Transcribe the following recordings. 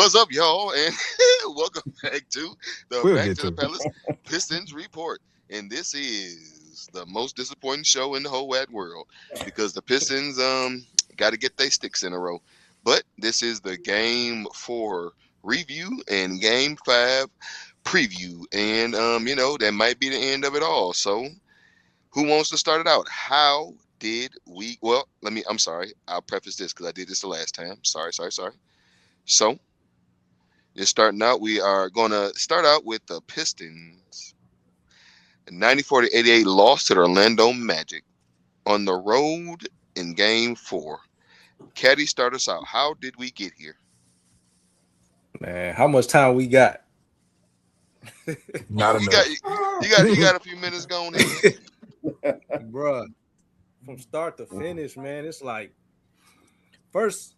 What's up, y'all? And welcome back to the We'll Back get to the to it. Palace Pistons Report. And this is the most disappointing show in the whole wide world because the Pistons got to get their sticks in a row. But this is the game 4 review and game 5 preview. And that might be the end of it all. So who wants to start it out? How did we I'm sorry. I'll preface this because I did this the last time. Sorry. So just starting out, we are going to start out with the Pistons. 94-88 loss to the Orlando Magic on the road in game 4. Caddy, start us out. How did we get here? Man, how much time we got? Not You got enough. you got a few minutes going in. Bruh, from start to finish, man, it's like first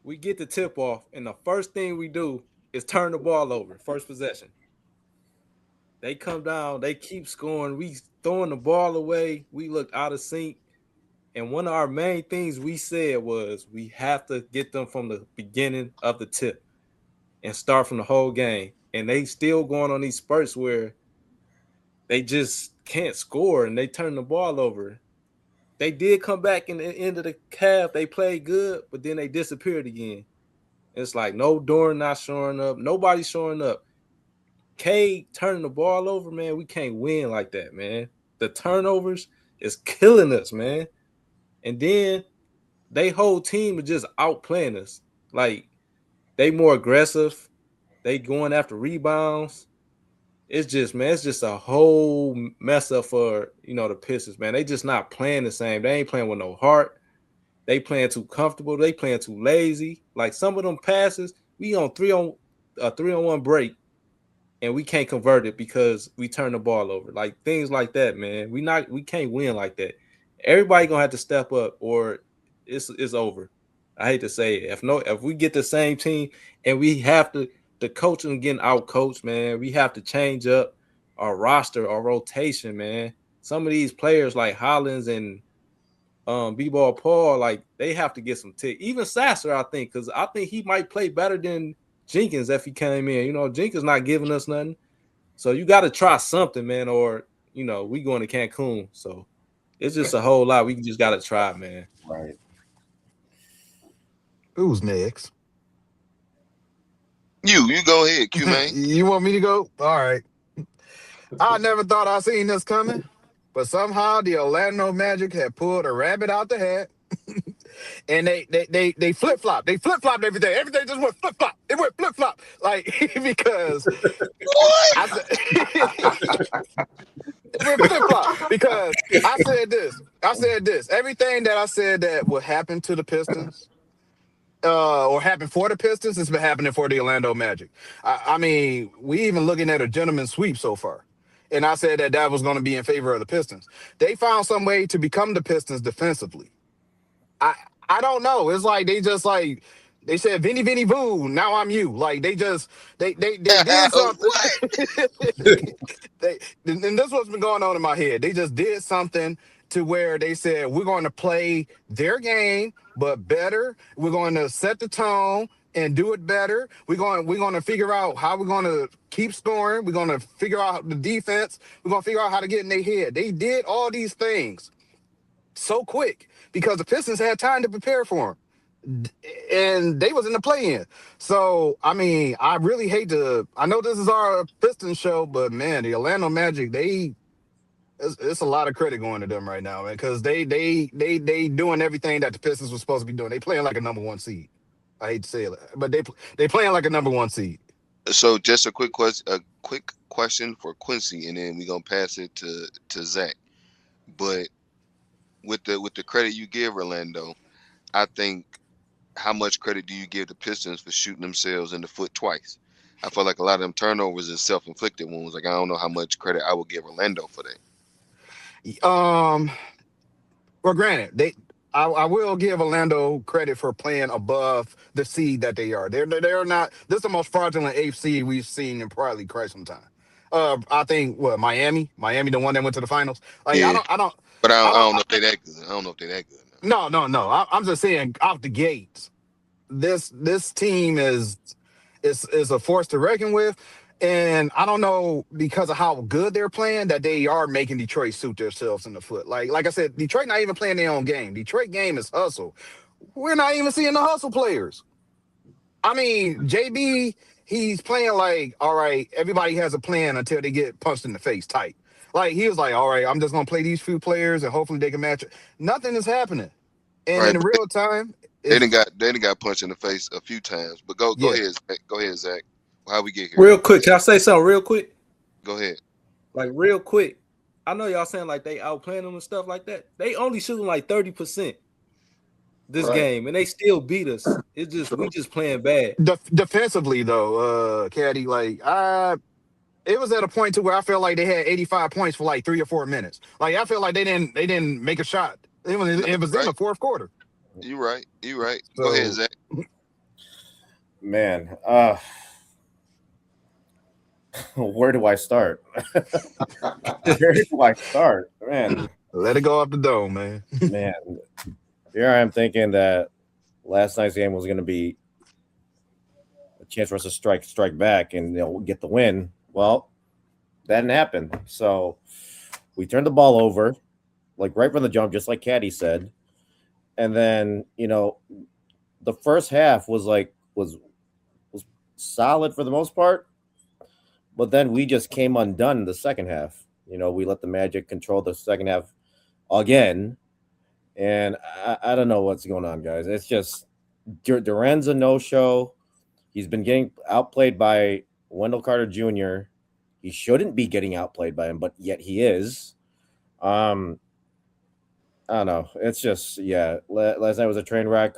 we get the tip off, and the first thing we do is turn the ball over. First possession. They come down, they keep scoring. We throwing the ball away. We looked out of sync. And one of our main things we said was we have to get them from the beginning of the tip and start from the whole game. And they still going on these spurts where they just can't score and they turn the ball over. They did come back in the end of the half. They played good, but then they disappeared again. It's like no Dorn not showing up. Nobody's showing up. Cade turning the ball over, man. We can't win like that, man. The turnovers is killing us, man. And then they whole team is just outplaying us. Like they more aggressive. They going after rebounds. It's just, man, it's just a whole mess up for the Pistons, man. They just not playing the same. They ain't playing with no heart. They playing too comfortable. They playing too lazy. Like some of them passes, we on 3-on-1 break, and we can't convert it because we turn the ball over. Like things like that, man. We can't win like that. Everybody gonna have to step up, or it's over. I hate to say it. If we get the same team and we have to. The coaching getting out coached, man. We have to change up our roster, our rotation, man. Some of these players like Hollins and B-Ball Paul, like they have to get some tick. Even Sasser, I think, because I think he might play better than Jenkins if he came in. Jenkins not giving us nothing. So you got to try something, man, or we going to Cancun. So it's just a whole lot. We just got to try, man. Right. Who's next? You go ahead, Q man. You want me to go? All right. I never thought I seen this coming, but somehow the Orlando Magic had pulled a rabbit out the hat, and they flip flop. They flip flopped everything. Everything just went flip flop. It went flip flop, like because What? I said. It went flip flop because I said this. Everything that I said that would happen to the Pistons, or happen for the Pistons, has been happening for the Orlando Magic. I mean, we even looking at a gentleman's sweep so far. And I said that was going to be in favor of the Pistons. They found some way to become the Pistons defensively. I I don't know. It's like they just like they said, Vinny Vinny Boo, now I'm you. Like they did something. What? they and this what's been going on in my head. They just did something to where they said we're going to play their game, but better. We're going to set the tone and do it better. We're going to figure out how we're going to keep scoring. We're going to figure out the defense. We're going to figure out how to get in their head. They did all these things so quick because the Pistons had time to prepare for them. And they was in the play-in. So, I mean, I really hate to... I know this is our Pistons show, but, man, the Orlando Magic, it's a lot of credit going to them right now, man, because they doing everything that the Pistons were supposed to be doing. They playing like a number one seed. I hate to say it, but they playing like a number one seed. So just a quick question for Quincy, and then we're gonna pass it to Zach. But with the credit you give Orlando, I think, how much credit do you give the Pistons for shooting themselves in the foot twice? I feel like a lot of them turnovers is self-inflicted wounds. Like I don't know how much credit I would give Orlando for that. Well, granted, I will give Orlando credit for playing above the seed that they are. They're not. This is the most fraudulent eighth seed we've seen in probably quite some time. I think Miami, the one that went to the finals. Like Yeah, I don't. but I I don't don't. know if they that good. I don't know if they that good. No. I'm just saying out the gates. This team is. is a force to reckon with. And I don't know because of how good they're playing that they are making Detroit suit themselves in the foot. Like I said, Detroit not even playing their own game. Detroit game is hustle. We're not even seeing the hustle players. I mean, JB, he's playing like, all right, everybody has a plan until they get punched in the face tight. Like he was like, all right, I'm just gonna play these few players and hopefully they can match it. Nothing is happening. And Right, in but real time, they it's didn't got punched in the face a few times. But go yeah. ahead, Zach. Go ahead, Zach. How we get here? Real quick, can I say something real quick? Go ahead. Like real quick. I know y'all saying like they outplaying them and stuff like that. They only shooting like 30% this Right. game, and they still beat us. It's just we True. just playing bad. Defensively though, Caddy, like I it was at a point to where I felt like they had 85 points for like 3 or 4 minutes. Like I felt like they didn't make a shot. No, It was in right. the fourth quarter. You right. You right. Go ahead, So Zach. Man, where do I start? Where do I start? let it go off the dome, man. Man, here I am thinking that last night's game was going to be a chance for us to strike back and get the win. Well, that didn't happen. So we turned the ball over, like right from the jump, just like Caddy said. And then the first half was solid for the most part, but then we just came undone in the second half. We let the Magic control the second half again, and I don't know what's going on, guys. It's just Duran's a no-show. He's been getting outplayed by Wendell Carter Jr. He shouldn't be getting outplayed by him, but yet he is. I don't know. It's just Last night was a train wreck.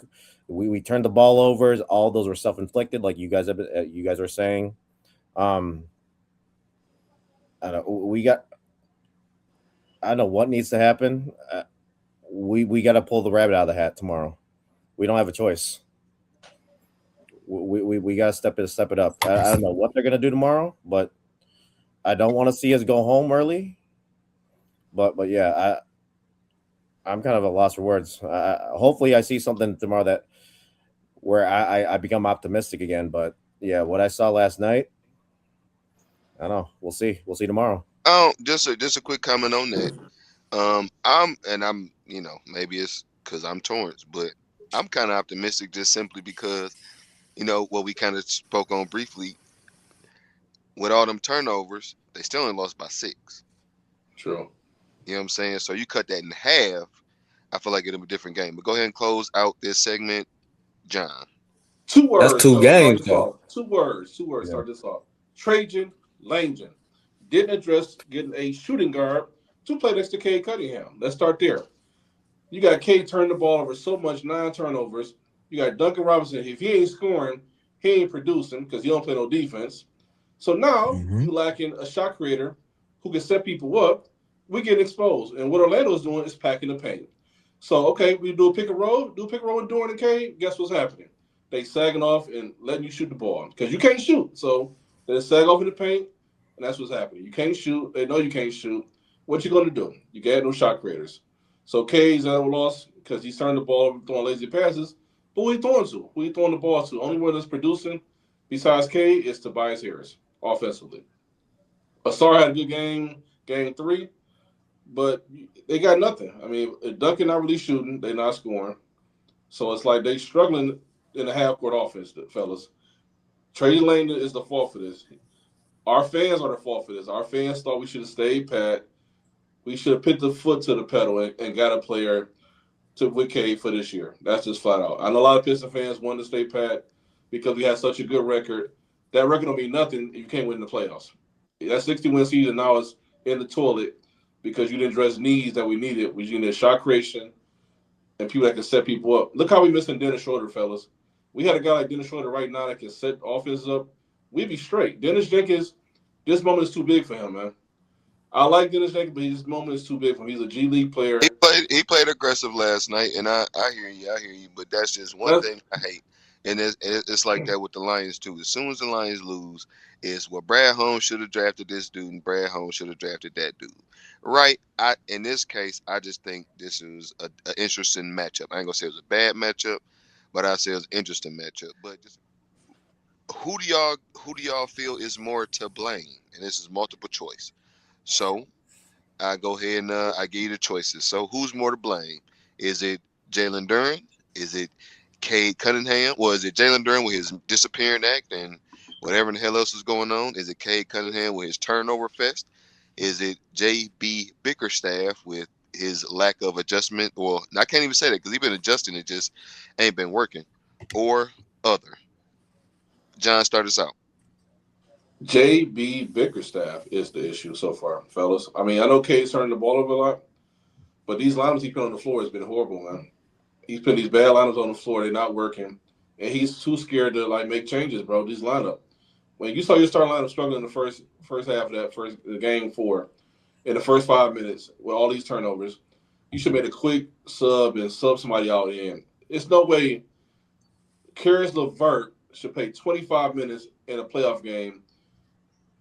We turned the ball over. All those were self-inflicted, like you guys are saying. I don't know. I don't know what needs to happen. We got to pull the rabbit out of the hat tomorrow. We don't have a choice. We got to step it up. I don't know what they're gonna do tomorrow, but I don't want to see us go home early. But yeah, I'm kind of at a loss for words. Hopefully, I see something tomorrow where I become optimistic again. But yeah, what I saw last night, I don't know. We'll see. We'll see tomorrow. Oh, just a quick comment on that. I'm maybe it's because I'm Torrance, but I'm kind of optimistic just simply because what we kind of spoke on briefly with all them turnovers, they still only lost by 6. True. You know what I'm saying? So you cut that in half, I feel like it'll be a different game. But go ahead and close out this segment, John. Two That's words, two though. Start games this though. off. Two words. Two words. Yeah. Start this off. Trajan Langdon didn't address getting a shooting guard to play next to Cade Cunningham. Let's start there. You got Cade turning the ball over so much, 9 turnovers. You got Duncan Robinson. If he ain't scoring, he ain't producing because he don't play no defense. So now Hmm. you lacking a shot creator who can set people up. We get exposed, and what Orlando is doing is packing the paint. So okay, we do a pick and roll with Doran and Cade. Guess what's happening? They sagging off and letting you shoot the ball because you can't shoot. So they sag off in the paint, and that's what's happening. You can't shoot. They know you can't shoot. What you gonna do? You got no shot creators. So Cade's at a loss because he's turning the ball, throwing lazy passes. But who he throwing to? Who he throwing the ball to? Only one that's producing besides Cade is Tobias Harris offensively. Asar had a good game 3, but they got nothing. I mean, Duncan not really shooting, they not scoring. So it's like they struggling in the half court offense, fellas. Trey Lane is the fault for this. Our fans are the fault for this. Our fans thought we should have stayed pat. We should have put the foot to the pedal and got a player to Cade for this year. That's just flat out. I know a lot of Piston fans wanted to stay pat because we had such a good record. That record don't mean nothing if you can't win the playoffs. That 60-win season now is in the toilet because you didn't address needs that we needed. We needed shot creation and people that can set people up. Look how we missing Dennis Schroeder, fellas. We had a guy like Dennis Schroeder right now that can set offenses up. We'd be straight. Dennis Jenkins, this moment is too big for him, man. I like Dennis Jenkins, but this moment is too big for him. He's a G League player. He played aggressive last night, and I hear you, but that's just one That's, thing I hate. And it's like that with the Lions too. As soon as the Lions lose, it's well, Brad Holmes should have drafted this dude, and Brad Holmes should have drafted that dude. Right? In this case, I just think this is an interesting matchup. I ain't gonna say it was a bad matchup, but I say it was an interesting matchup. But just who do y'all feel is more to blame? And this is multiple choice. So I go ahead and I give you the choices. So who's more to blame? Is it Jalen Duren? Is it Cade Cunningham? Or is it Jalen Duren with his disappearing act and whatever the hell else is going on? Is it Cade Cunningham with his turnover fest? Is it JB Bickerstaff with his lack of adjustment? Well, I can't even say that because he's been adjusting. It just ain't been working. Or other. John, start us out. JB Bickerstaff is the issue so far, fellas. I mean, I know Cade's turning the ball over a lot, but these lineups he put on the floor has been horrible, man. He's putting these bad lineups on the floor. They're not working, and he's too scared to like make changes, bro. These lineup. When you saw your starting lineup struggling in the first half of that first game four, in the first 5 minutes with all these turnovers, you should make a quick sub and sub somebody out in. It's no way Karis LeVert should play 25 minutes in a playoff game.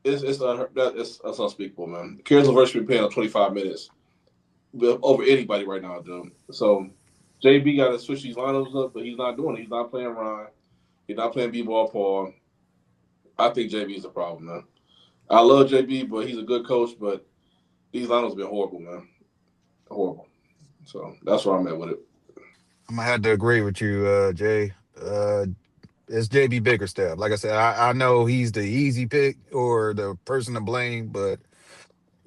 It's unspeakable, man. Karis LeVert should be playing on 25 minutes over anybody right now, dude. So JB got to switch these lineups up, but he's not doing it. He's not playing Ryan. He's not playing B-ball Paul. I think JB is a problem, man. I love JB, but he's a good coach, but these lineups have been horrible, man. Horrible. So that's where I'm at with it. I'm gonna have to agree with you, Jay. It's JB Bickerstaff. Like I said, I know he's the easy pick or the person to blame, but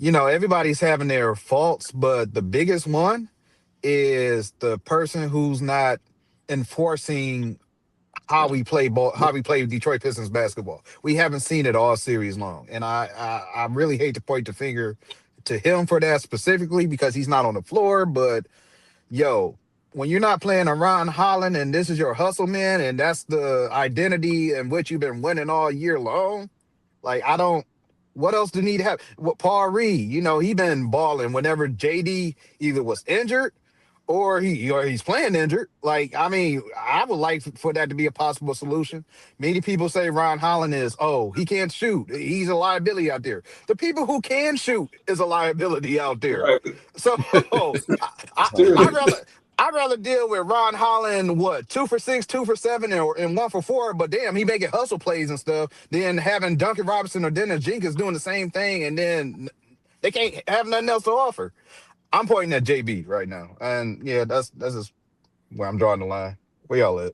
everybody's having their faults. But the biggest one is the person who's not enforcing how we play ball, how we play Detroit Pistons basketball. We haven't seen it all series long, and I really hate to point the finger to him for that specifically because he's not on the floor. But yo, when you're not playing a Ron Holland and this is your hustle man, and that's the identity in which you've been winning all year long, like I don't. What else do you need to have? What Paul Reed, he been balling whenever JD either was injured or he's playing injured. Like, I mean, I would like for that to be a possible solution. Many people say Ron Holland he can't shoot. He's a liability out there. The people who can shoot is a liability out there. Right. So I, I, I'd Seriously. rather I'd rather deal with Ron Holland, what, 2 for 6, 2 for 7, and 1 for 4, but damn, he making hustle plays and stuff, than having Duncan Robinson or Dennis Jenkins doing the same thing, and then they can't have nothing else to offer. I'm pointing at JB right now, and yeah, that's just where I'm drawing the line. Where y'all at?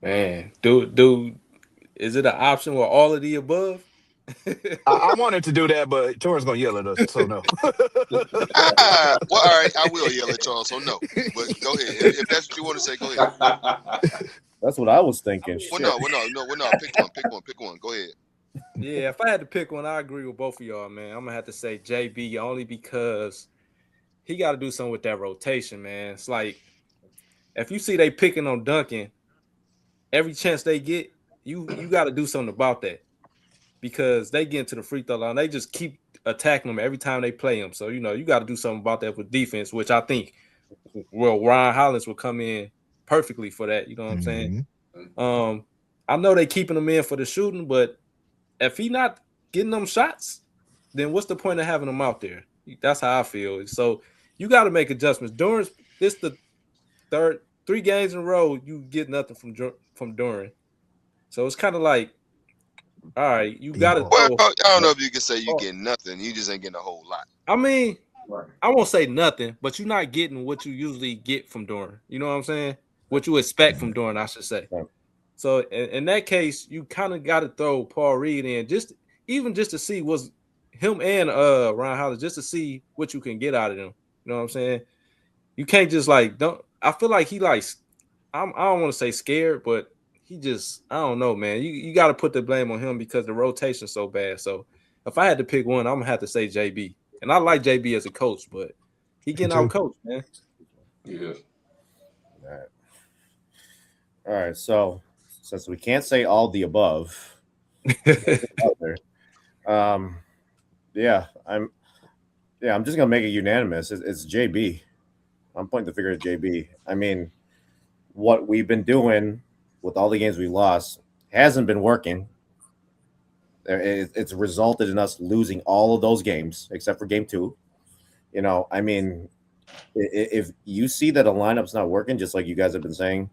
Man, dude, is it an option with all of the above? I wanted to do that, but Torrance gonna yell at us, so no. Well, all right, I will yell at y'all. So no, but go ahead. If that's what you want to say, go ahead. That's what I was thinking. Well, Shit. no. Pick one. Go ahead. Yeah, if I had to pick one, I agree with both of y'all, man. I'm gonna have to say JB only because he got to do something with that rotation, man. It's like if you see they picking on Duncan, every chance they get, you got to do something about that because they get into the free throw line, they just keep attacking them every time they play them. So you got to do something about that with defense, which I think Ryan Hollins will come in perfectly for that. You know what I'm saying? I know they keeping him in for the shooting, but if he not getting them shots, then what's the point of having him out there? That's how I feel. So you got to make adjustments. This the third 3 games in a row you get nothing from Duren. So it's kind of like, all right, you got to. Well, I don't know if you can say you get nothing. You just ain't getting a whole lot. I mean, I won't say nothing, but you're not getting what you usually get from Duren. You know what I'm saying? What you expect from Duren, I should say. So in that case, you kind of got to throw Paul Reed in just to see what's him and Ryan Hollins, just to see what you can get out of them. You know what I'm saying? You can't just don't. I feel like he I don't want to say scared, but he just, I don't know, man. You got to put the blame on him because the rotation's so bad. So if I had to pick one, I'm gonna have to say JB. And I like JB as a coach, but he getting out coached, man. Yeah. All right. So since we can't say all the above, I'm just gonna make it unanimous. It's JB. I'm pointing the finger at JB. I mean, what we've been doing with all the games we lost hasn't been working. It's resulted in us losing all of those games except for game 2. I mean, if you see that a lineup's not working, just like you guys have been saying,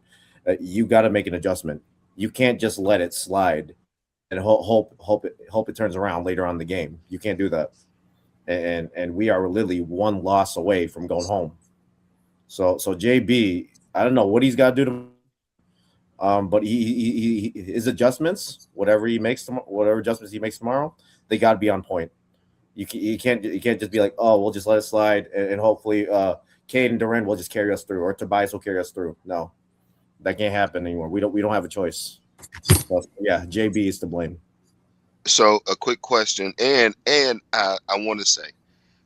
you got to make an adjustment. You can't just let it slide and hope it turns around later on in the game. You can't do that. And we are literally one loss away from going home. So JB, I don't know what he's got to do tomorrow. But his adjustments, whatever adjustments he makes tomorrow, they got to be on point. You can't just be like, oh, we'll just let it slide and hopefully Cade and Durant will just carry us through, or Tobias will carry us through. No, that can't happen anymore. We don't have a choice. So, yeah, JB is to blame. So a quick question, and I want to say,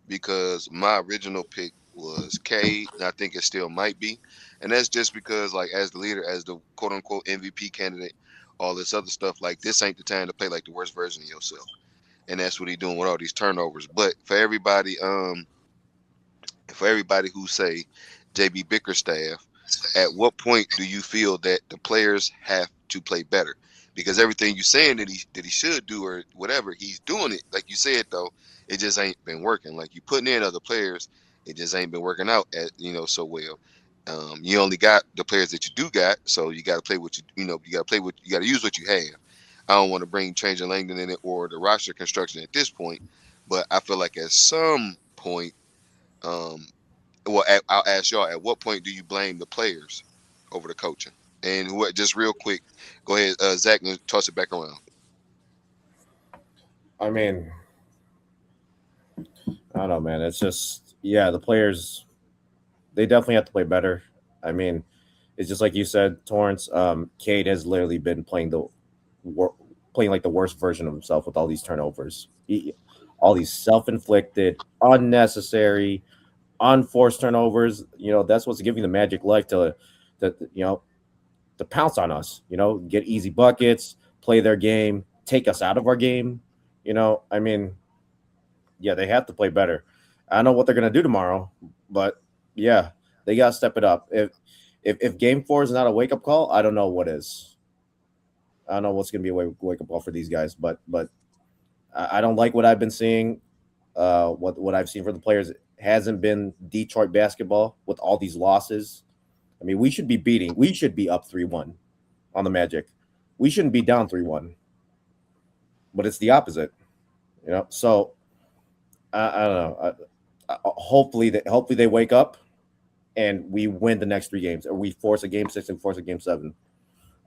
because my original pick was Cade, and I think it still might be, and that's just because, like, as the leader, as the quote unquote MVP candidate, all this other stuff, like, this ain't the time to play like the worst version of yourself, and that's what he's doing with all these turnovers. But for everybody who say JB Bickerstaff, at what point do you feel that the players have to play better? Because everything you're saying that he should do or whatever, he's doing it. Like you said though, it just ain't been working. Like you putting in other players, it just ain't been working out so well. You only got the players that you do got, so you got to play what you got to play what you got to use what you have. I don't want to bring change in Langdon in it or the roster construction at this point, but I feel like at some point, um, I'll ask y'all, at what point do you blame the players over the coaching? And what, just real quick, go ahead, Zach, and toss it back around. I mean, I don't know, man. It's just, yeah, the players, they definitely have to play better. I mean, it's just like you said, Torrance. Cade has literally been playing like the worst version of himself with all these turnovers, all these self-inflicted, unnecessary, unforced turnovers. That's what's giving the Magic life to pounce on us. Get easy buckets, play their game, take us out of our game. I mean, yeah, they have to play better. I don't know what they're gonna do tomorrow, but yeah, they gotta step it up. If Game 4 is not a wake up call, I don't know what is. I don't know what's gonna be a wake up call for these guys, but I don't like what I've been seeing. What I've seen for the players hasn't been Detroit basketball with all these losses. I mean, we should be up 3-1 on the Magic. We shouldn't be down 3-1, but it's the opposite. So I don't know. Hopefully they wake up and we win the next 3 games, or we force a game 6 and force a game 7.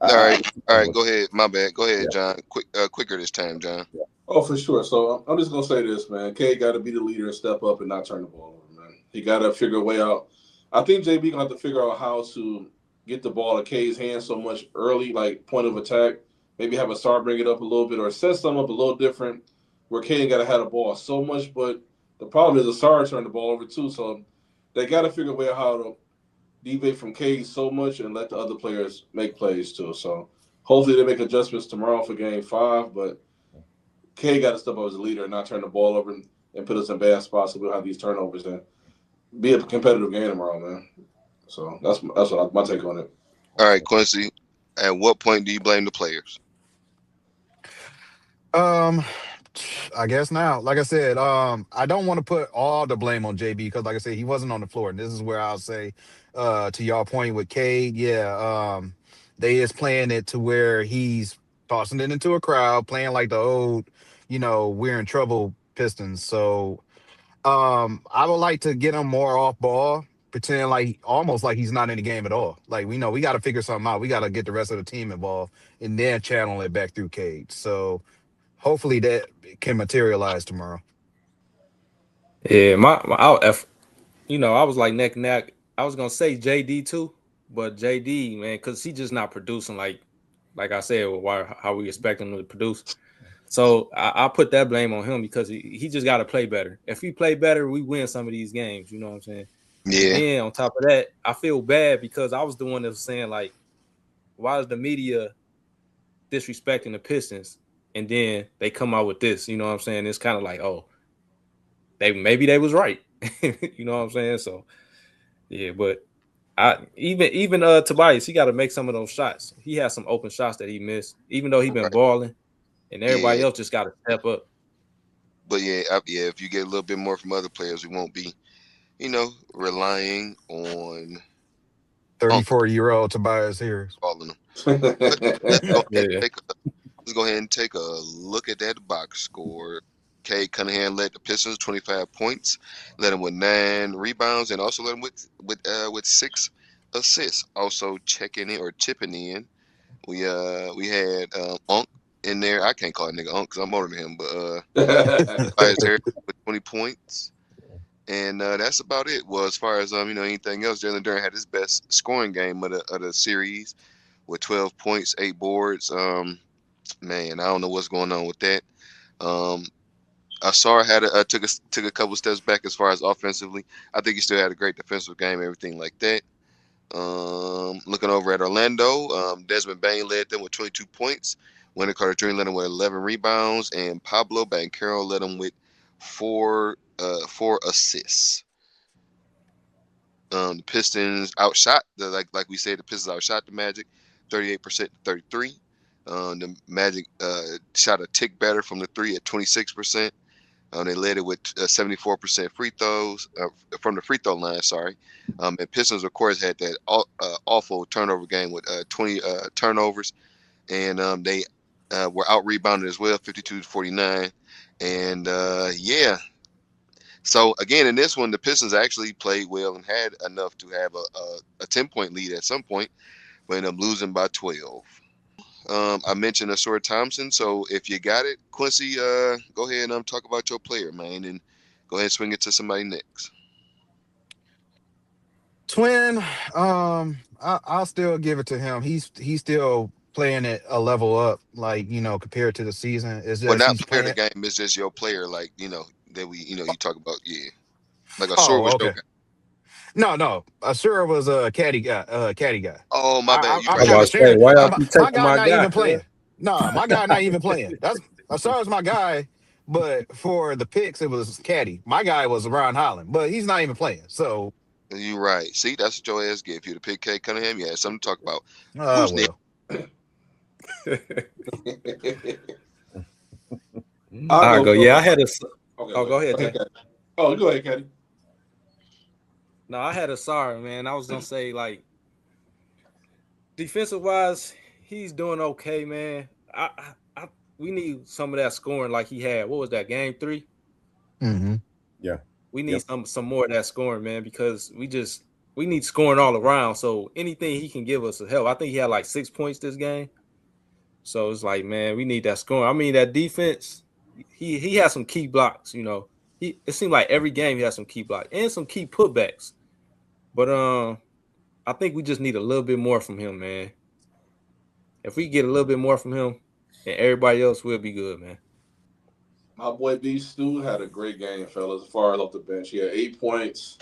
All right, go ahead. My bad. Go ahead, John. Quicker this time, John. Yeah. Oh, for sure. So I'm just gonna say this, man. Cade got to be the leader and step up and not turn the ball over, man. He got to figure a way out. I think JB gonna have to figure out how to get the ball to Cade's hands so much early, like point of attack. Maybe have a star bring it up a little bit or set something up a little different, where Cade got to have the ball so much. But the problem is the star turned the ball over too, so they got to figure a way out how to deviate from Cade so much and let the other players make plays too. So hopefully they make adjustments tomorrow for Game 5, but Cade got to step up as a leader and not turn the ball over and put us in bad spots so we don't have these turnovers and be a competitive game tomorrow, man. So that's my take on it. All right, Quincy. At what point do you blame the players? Um, I guess now, like I said, I don't want to put all the blame on JB because, like I said, he wasn't on the floor, and this is where I'll say, to y'all point with Cade, yeah, they is playing it to where he's tossing it into a crowd, playing like the old, we're in trouble Pistons. So, I would like to get him more off ball, pretend like almost like he's not in the game at all. Like we know we got to figure something out. We got to get the rest of the team involved, and then channel it back through Cade. So hopefully that can materialize tomorrow. Yeah, I was like neck and neck. I was gonna say JD too, but JD, man, because he just not producing like I said, how we expect him to produce. So I put that blame on him because he just got to play better. If he play better, we win some of these games. You know what I'm saying? And Yeah. then on top of that, I feel bad because I was the one that was saying like, why is the media disrespecting the Pistons? And then they come out with this. You know what I'm saying? It's kind of like, oh, they was right. You know what I'm saying? So yeah, but even Tobias, he got to make some of those shots. He has some open shots that he missed, even though he been Right. balling, and everybody Yeah. else just got to step up. But yeah, if you get a little bit more from other players, we won't be, relying on Unk 34-year-old Tobias Harris. calling him. But let's go ahead and Yeah. take a look at that box score. Cade Cunningham led the Pistons 25 points, led them with 9 rebounds, and also led them with 6 assists. Also checking in or chipping in, we had Unk in there. I can't call a nigga Unk because I'm older than him, but Tobias Harris with 20 points. And that's about it. Well, as far as anything else, Jalen Duren had his best scoring game of the series with 12 points, 8 boards. Man, I don't know what's going on with that. Asar took a couple steps back as far as offensively. I think he still had a great defensive game, everything like that. Looking over at Orlando, Desmond Bain led them with 22 points. Wendell Carter Jr. led them with 11 rebounds, and Pablo Banchero led them with four assists. The Pistons outshot like we said, the Pistons outshot the Magic, 38% to 33. The Magic shot a tick better from the 3 at 26%. They led it with 74% free throws from the free throw line. Sorry, and Pistons of course had that awful turnover game with 20 turnovers, and they were out rebounded as well, 52 to 49. And yeah. So again, in this one, the Pistons actually played well and had enough to have a 10-point lead at some point, but ended up losing by 12. I mentioned Asura Thompson, so if you got it, Quincy, go ahead and talk about your player, man, and go ahead and swing it to somebody next. Twin, I'll still give it to him. He's still playing at a level up, like compared to the season. It's Well, just not he's player of the playing. game, it's just your player, like that we you talk about, yeah, like Asura Oh, was your okay. guy. No. Asura was a caddy guy. Caddy guy. Oh, my bad, you're I'm I'm right. kind about of to say, sharing. why y'all keep My taking guy my not guy, even cuz? playing. No, my guy not even playing. That's Asura's my guy. But for the picks, it was caddy. My guy was Ron Holland, but he's not even playing. So, You're right. See, that's what your ass get. If you'd have picked Cade Cunningham, you had something to talk about. Who's next? well. I'll I go go. for Yeah, I had a. okay. Oh, go ahead, Okay, Jay. Caddy. Oh, go ahead, Caddy. No, I had a sorry, man. I was gonna say like defensive wise, he's doing okay, man. We need some of that scoring like he had. What was that, game 3? Mm-hmm. Yeah. We need some more of that scoring, man, because we need scoring all around. So anything he can give us will help. I think he had like 6 points this game. So it's like, man, we need that scoring. I mean, that defense, he has some key blocks, It seemed like every game he has some key blocks and some key putbacks. But I think we just need a little bit more from him, man. If we get a little bit more from him, and everybody else will be good, man. My boy B Stu had a great game, fellas. As far as off the bench, he had 8 points,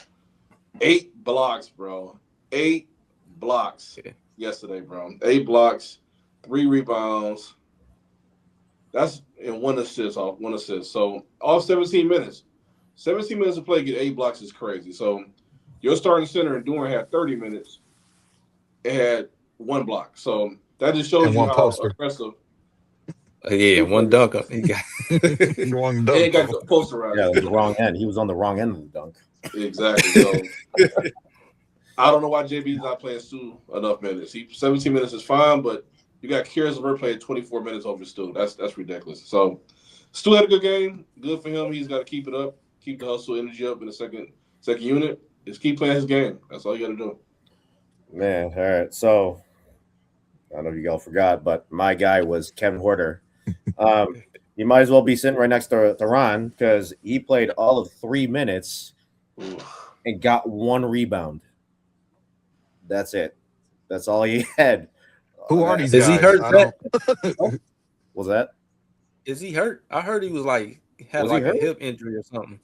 8 blocks, bro. 8 blocks yesterday, bro. 8 blocks, 3 rebounds. That's in 1 assist off 1 assist. So off 17 minutes. 17 minutes of play, get 8 blocks is crazy. So your starting center and Durant had 30 minutes. It had 1 block. So that just shows And you one how poster. aggressive. Yeah, one dunk up. He got One He dunk. ain't got the poster Yeah, out. it was the wrong end. He was on the wrong end of the dunk. Exactly. So I don't know why JB's not playing Stu enough minutes. 17 minutes is fine, but you got Kyrus Levert playing 24 minutes over Stu. That's ridiculous. So Stu had a good game. Good for him. He's got to keep it up, keep the hustle energy up in the second unit. Just keep playing his game. That's all you got to do. Man, all right. So I don't know if you all forgot, but my guy was Kevin Horter. You might as well be sitting right next to Ron because he played all of 3 minutes and got 1 rebound. That's it. That's all he had. Who are these Is he guys? hurt? I don't. Was that? Is he hurt? I heard he was like had Was he like a hurt? hip injury or something.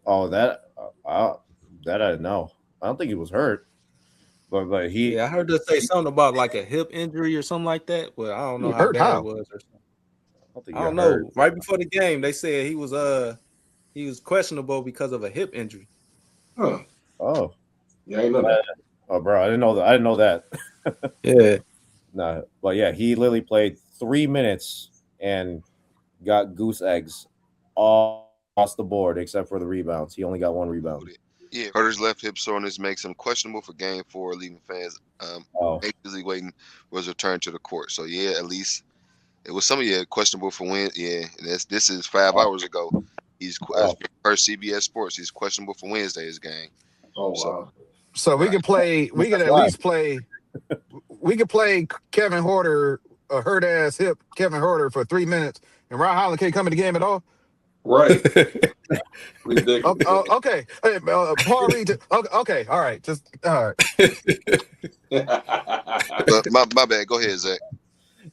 Oh, that I didn't know. I don't think he was hurt, but he. Yeah, I heard her say something about like a hip injury or something like that, but I don't know how Hurt bad it how? was or something. I don't think I he don't got hurt. know. Right before the game, they said he was questionable because of a hip injury. Huh. Oh, Yeah, I ain't know that. oh, bro, I didn't know that. I didn't know that. Yeah. No, but yeah, he literally played 3 minutes and got goose eggs all across the board except for the rebounds. He only got 1 rebound. Yeah, Herter's left hip soreness makes him questionable for Game 4, leaving fans Oh, anxiously waiting for his return to the court. So yeah, at least it was some of you questionable for when. Yeah, and this is 5 hours ago. He's as oh, per CBS Sports. He's questionable for Wednesday's game. Oh So wow. So we right, could play. We could that's at live. least play. We could play Kevin Horter, a hurt ass hip Kevin Horter for 3 minutes, and Ron Holland can't come in the game at all. Right. Oh, Ridiculous. okay. Hey, Paul Reed. Okay. All right. Just all right. but my bad. Go ahead, Zach.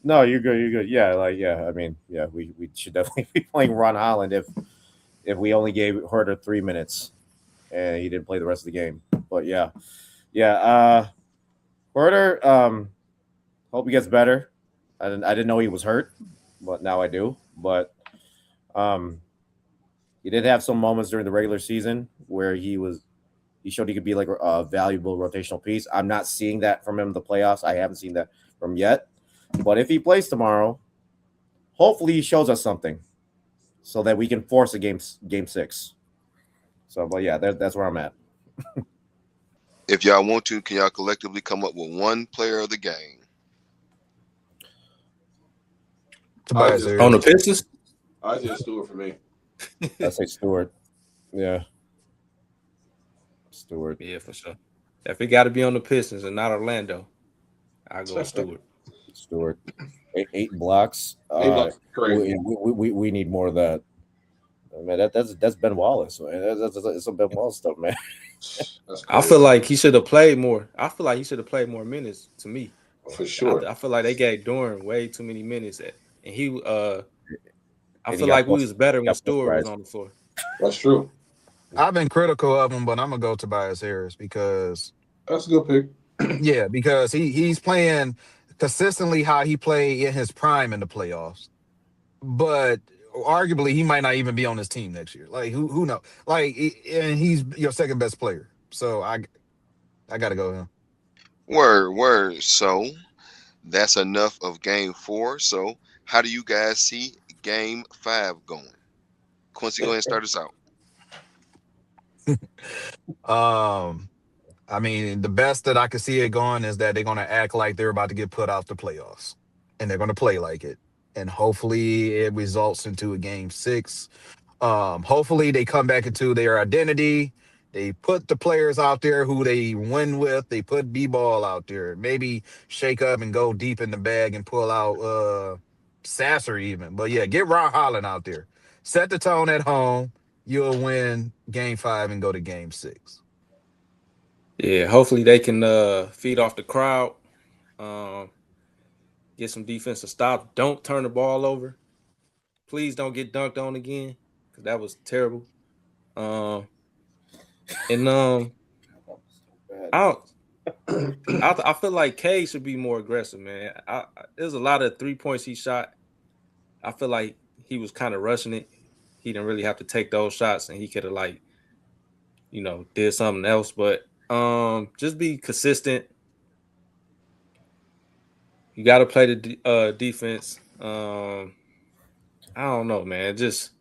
No, you're good. You're good. Yeah, I mean, yeah, we should definitely be playing Ron Holland if we only gave Herter 3 minutes and he didn't play the rest of the game. But yeah, Herter. Hope he gets better. I didn't know he was hurt, but now I do. But um, he did have some moments during the regular season where he showed he could be like a valuable rotational piece. I'm not seeing that from him in the playoffs. I haven't seen that from him yet. But if he plays tomorrow, hopefully he shows us something so that we can force a game 6. So, but yeah, that's where I'm at. If y'all want to, can y'all collectively come up with one player of the game? Tobias On the Harris. Pistons? Isaiah Stewart for me. I say Stewart. Yeah, Stewart. Yeah, for sure. If it got to be on the Pistons and not Orlando, I go with Stewart. Stewart. 8 blocks. They look crazy. We need more of that. Man, that's Ben Wallace. Man. That's some Ben Wallace stuff, man. That's I crazy. feel like he should have played more. I feel like he should have played more minutes. To me, For sure. I feel like they gave Doran way too many minutes, and he. I And he feel got like we post- was better when got Stewart was posterized. on the floor. That's true. I've been critical of him, but I'm gonna go Tobias Harris because That's a good pick. yeah, because he's playing consistently how he played in his prime in the playoffs. But arguably, he might not even be on his team next year. Like who knows? Like, and he's your second best player. So I gotta go him. Word. So that's enough of Game 4. So how do you guys see Game 5 going? Quincy, go ahead and start us out. I mean, the best that I could see it going is that they're gonna act like they're about to get put out the playoffs, and they're gonna play like it, and hopefully it results into a game 6. Hopefully they come back into their identity. They put the players out there who they win with. They put B-ball out there. Maybe shake up and go deep in the bag and pull out Sasser even. But yeah, get Ron Holland out there. Set the tone at home. You'll win game 5 and go to game 6. Yeah, hopefully they can feed off the crowd, get some defensive stops. Don't turn the ball over. Please don't get dunked on again because that was terrible. And I I feel like Cade should be more aggressive, man. There's a lot of 3 points he shot. I feel like he was kind of rushing it. He didn't really have to take those shots, and he could have did something else. But just be consistent. You got to play the defense. I don't know, man. Just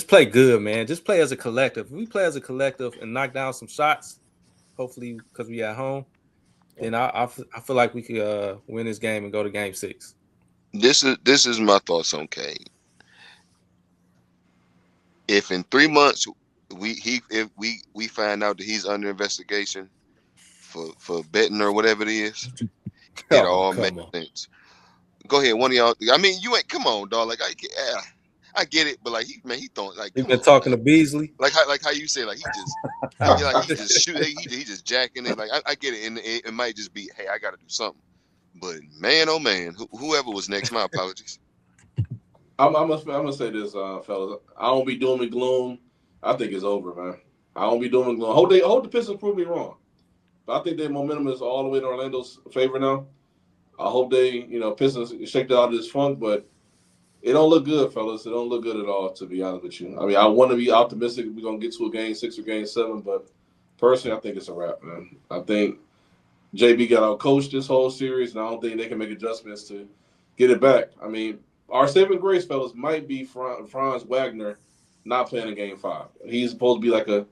play good, man. Just play as a collective. If we play as a collective and knock down some shots, hopefully because we at home, then I feel like we could win this game and go to game 6. This is my thoughts on Cade. If in 3 months if we find out that he's under investigation for betting or whatever it is, it all makes sense. Go ahead, one of y'all. I mean, you ain't come on, dog. Like I get it, but like he throwing like We've been talking to Beasley. like how you say like he just shoot he just jacking it. Like I get it, and it might just be hey I got to do something. But man, oh man, whoever was next, my apologies. I'm gonna say this, fellas. I don't be doom and gloom. I think it's over, man. I don't be doom and gloom. Hope the Pistons prove me wrong. But I think their momentum is all the way in Orlando's favor now. I hope they, Pistons shake out of this funk, but it don't look good, fellas. It don't look good at all, to be honest with you. I mean, I want to be optimistic we're gonna get to a game 6 or game 7, but personally, I think it's a wrap, man. I think JB got out coached this whole series, and I don't think they can make adjustments to get it back. I mean, our saving grace, fellas, might be Franz Wagner not playing in game 5. He's supposed to be like a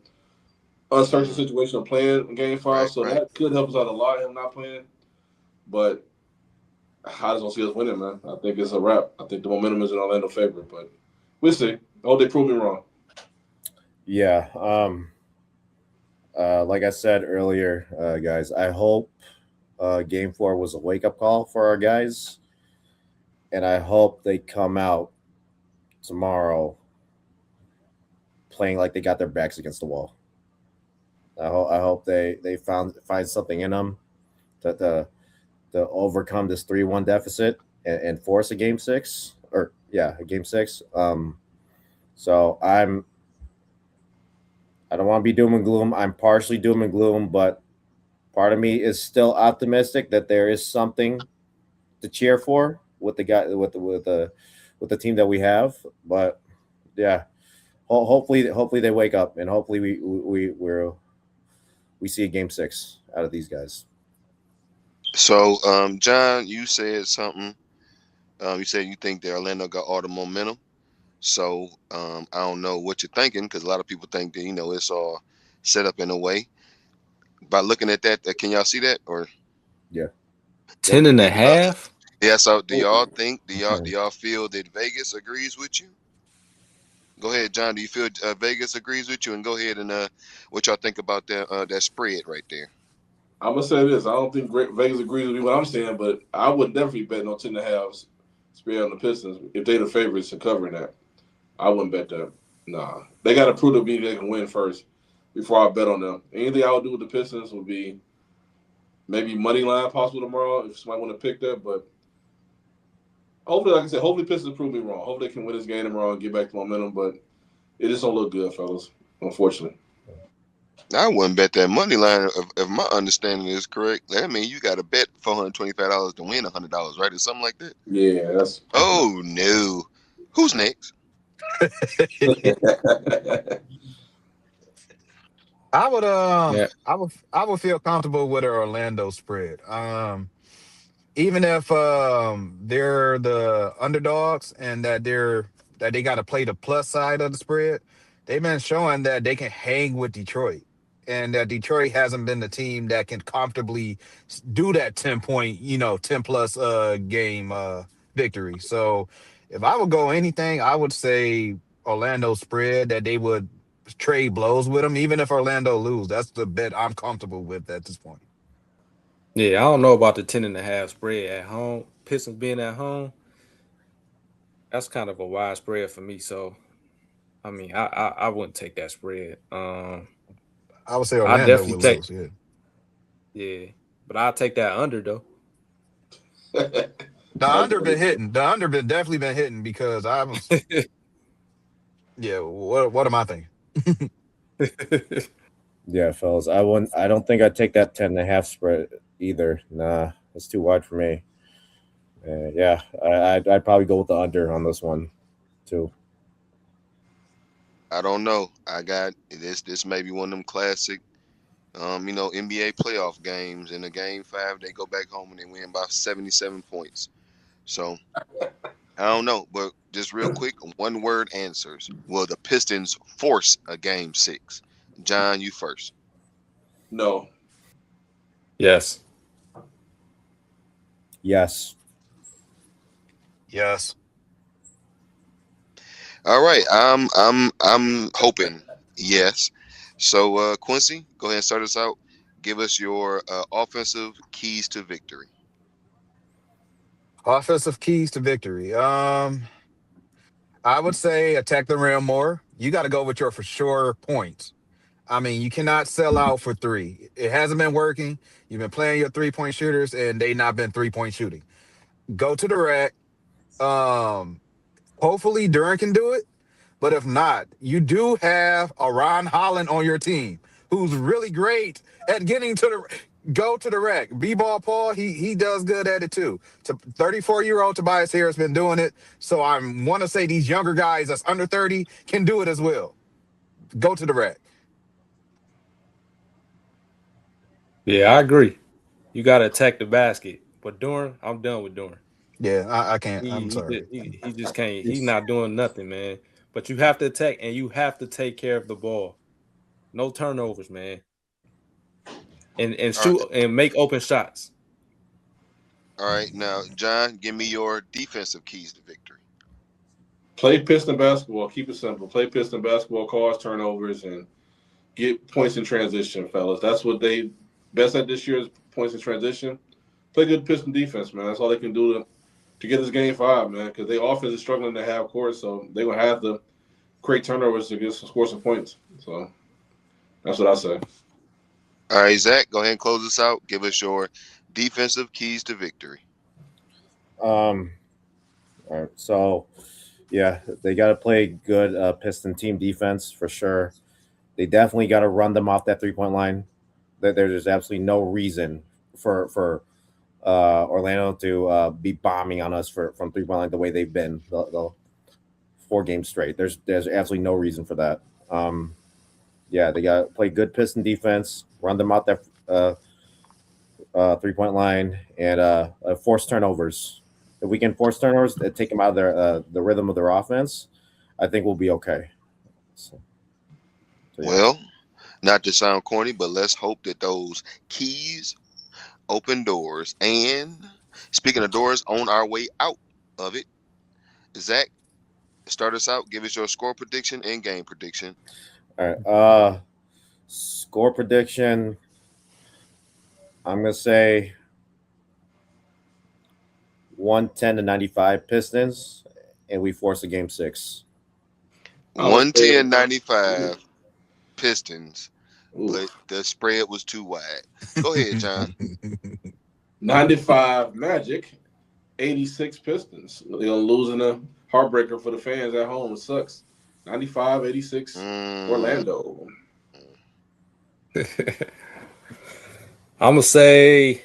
uncertain Mm. situation of playing in Game Five, Right, so right. that could help us out a lot. Him not playing, but I just don't see us winning, man. I think it's a wrap. I think the momentum is in Orlando favor, but we'll see. I hope they prove me wrong. Yeah. Like I said earlier, guys, I hope Game Four was a wake up call for our guys, and I hope they come out tomorrow playing like they got their backs against the wall. I hope they find something in them to overcome this 3-1 deficit and force a game six or yeah a game six. So I don't want to be doom and gloom. I'm partially doom and gloom, but part of me is still optimistic that there is something to cheer for with the guy with the team that we have. But yeah, hopefully they wake up and hopefully we see a game six out of these guys. So, John, you said something. You said you think that Orlando got all the momentum. So, I don't know what you're thinking because a lot of people think that it's all set up in a way. By looking at that, can y'all see that or? Yeah. Ten and a Uh, half. yeah. So, do Oh, y'all think? Do y'all do Mhm. y'all feel that Vegas agrees with you? Go ahead, John. Do you feel Vegas agrees with you? And go ahead and what y'all think about that spread right there? I'm gonna say this. I don't think Vegas agrees with me what I'm saying, but I would definitely bet no 10.5 spread on the Pistons if they the favorites to covering that. I wouldn't bet that. Nah, they got to prove to me they can win first before I bet on them. Anything I would do with the Pistons would be maybe money line possible tomorrow if somebody want to pick that. But hopefully, like I said, hopefully Pistons prove me wrong. Hopefully they can win this game tomorrow and get back to momentum. But it just don't look good, fellas. Unfortunately. I wouldn't bet that money line if my understanding is correct. That means you got to bet $425 to win $100, right, or something like that. Yeah, that's. Oh no, who's next? I would Yeah. I would feel comfortable with an Orlando spread. Even if they're the underdogs and that they got to play the plus side of the spread, they've been showing that they can hang with Detroit, and that Detroit hasn't been the team that can comfortably do that 10 point, 10 plus game victory. So if I would go anything, I would say Orlando spread that they would trade blows with them, even if Orlando lose. That's the bet I'm comfortable with at this point. Yeah, I don't know about the 10.5 spread at home. Pistons being at home, that's kind of a wide spread for me. So I mean, I wouldn't take that spread. I would say I Orlando definitely would take lose. Yeah. yeah, but I'll take that under though. The I under been do. hitting. The under been definitely been hitting because I was yeah. What am I thinking? Yeah, fellas. I don't think I'd take that 10.5 spread either. Nah, it's too wide for me. Yeah, I'd probably go with the under on this one too. I don't know. I got this. This may be one of them classic, NBA playoff games. In a game five, they go back home and they win by 77 points. So I don't know, but just real quick, one word answers. Will the Pistons force a game six? John, you first. No. Yes. Yes. Yes. All right, I'm hoping yes. So Quincy, go ahead and start us out. Give us your offensive keys to victory. Offensive keys to victory. I would say attack the rim more. You got to go with your for sure points. I mean, you cannot sell out for three. It hasn't been working. You've been playing your 3 point shooters, and they not been 3 point shooting. Go to the rack. Um, Hopefully Duran can do it. But if not, you do have a Ron Holland on your team who's really great at getting to the go to the rack. B-ball Paul, he does good at it too. 34-year-old Tobias Harris been doing it. So I want to say these younger guys that's under 30 can do it as well. Go to the rack. Yeah, I agree. You got to attack the basket. But Dorn, I'm done with Dorn. Yeah, I can't. I'm He sorry. just he just can't. He's not doing nothing, man. But you have to attack and you have to take care of the ball. No turnovers, man. And All right. shoot and make open shots. All right. Now, John, give me your defensive keys to victory. Play Piston basketball. Keep it simple. Play Piston basketball, cause turnovers, and get points in transition, fellas. That's what they best at this year is points in transition. Play good Piston defense, man. That's all they can do to get this game 5, man. Because their offense is struggling to have course, so they're gonna have to create turnovers to get score some points. So that's what I say. All right, Zach, go ahead and close us out. Give us your defensive keys to victory. All right, so yeah, they got to play good Piston team defense for sure. They definitely got to run them off that 3-point line. There's absolutely no reason for Orlando to be bombing on us from 3-point line the way they've been the 4 games straight. There's absolutely no reason for that. Yeah, they got to play good Piston defense, run them out that 3-point line, and force turnovers. If we can force turnovers, take them out of their the rhythm of their offense, I think we'll be okay. So yeah. Well, not to sound corny, but let's hope that those keys open doors. And speaking of doors, on our way out of it, Zach, start us out. Give us your score prediction and game prediction. All right. Score prediction. I'm gonna say 110-95 Pistons, and we force a game 6. 110-95 Pistons, Ooh. but the spread was too wide. Go ahead, John. 95 Magic, 86 Pistons. They're gonna lose in a heartbreaker for the fans at home. It sucks. 95-86 Orlando. I'm gonna say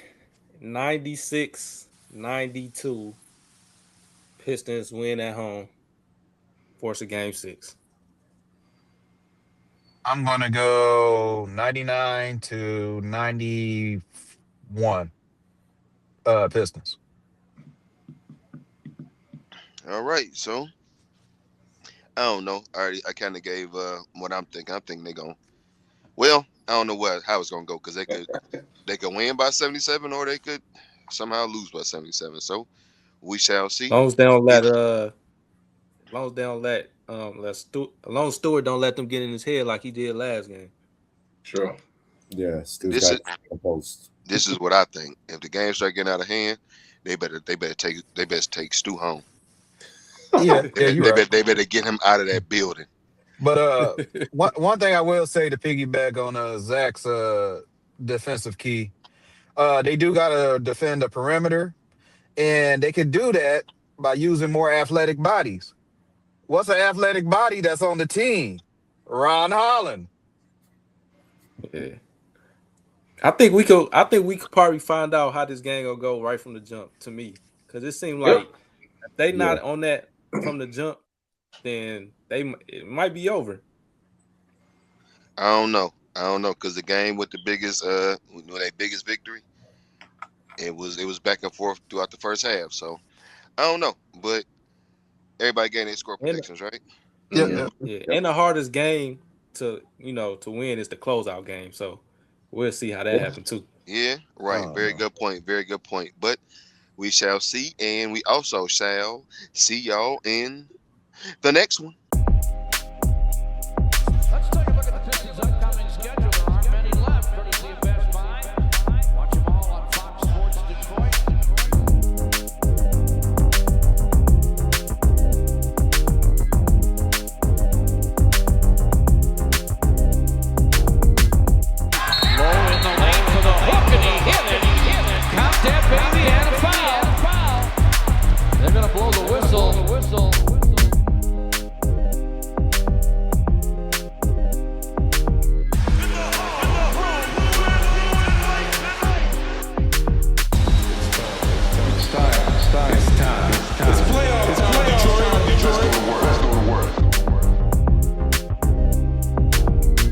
96-92. Pistons win at home. Force a game 6. I'm gonna go 99-91. Pistons. All right, so I don't know. I kind of gave what I'm thinking. I'm thinking they're going. Well, I don't know how it's gonna go because they could win by 77 or they could somehow lose by 77. So we shall see. As long as they don't let as long as Stewart don't let them get in his head like he did last game. Sure. Yeah, Stu's This got composed. This is what I think. If the game start getting out of hand, they better take Stu home. Yeah, you're right. They better get him out of that building. But one thing I will say to piggyback on Zach's defensive key, they do gotta defend the perimeter, and they can do that by using more athletic bodies. What's an athletic body that's on the team? Ron Holland. Yeah. I think we could probably find out how this game will go right from the jump to me. Because it seemed like if they not on that from the jump, then it might be over. I don't know because the game with the biggest their biggest victory, it was back and forth throughout the first half. So I don't know, but everybody getting their score predictions, right? Yeah. And the hardest game to win is the closeout game. So we'll see how that happens too. Yeah, right. Very good point. Very good point. But we shall see, and we also shall see y'all in the next one.